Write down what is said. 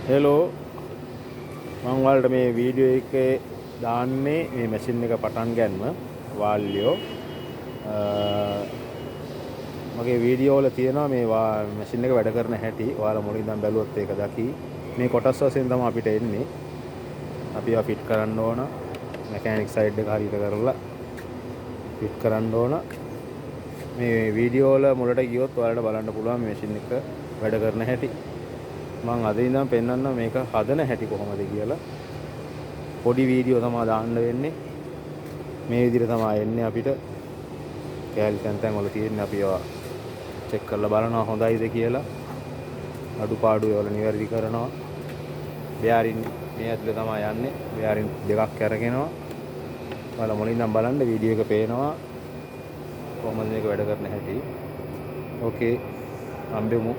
Hello මම ඔයාලට මේ වීඩියෝ එකේ දාන්නේ මේ මැෂින් එක පටන් ගන්නම වාල්ලියෝ මගේ වීඩියෝ වල තියෙනවා මේ මැෂින් එක වැඩ කරන හැටි. ඔයාලා මුලින් ඉඳන් බැලුවොත් ඒක දකි. මේ කොටස් වශයෙන් තමයි අපිට එන්නේ. අපි ඒවා ෆිට කරන්න ඕන. මැකැනික් සයිඩ් එක හරියට කරලා ෆිට කරන්න ඕන. මේ වීඩියෝ වල මුලට ගියොත් ඔයාලට බලන්න පුළුවන් මේ මැෂින් එක වැඩ කරන හැටි. මම අද ඉඳන් පෙන්නන්න මේක හදන හැටි කොහොමද කියලා. පොඩි වීඩියෝ තමයි දාන්න වෙන්නේ. මේ විදිහට තමයි එන්නේ අපිට. කැලි තැන් වල තියෙන්නේ අපි ඒවා චෙක් කරලා බලනවා හොඳයිද කියලා. අඩුපාඩු ඒවල නිවැරදි කරනවා. බෙයාරින් මේ ඇතුලේ තමයි යන්නේ. බෙයාරින් දෙකක් අරගෙනවා. ඔයාලා මුලින් ඉඳන් බලන්න වීඩියෝ එක පේනවා. කොහොමද මේක වැඩ කරන හැටි. ඕකේ. අම්බෙමු.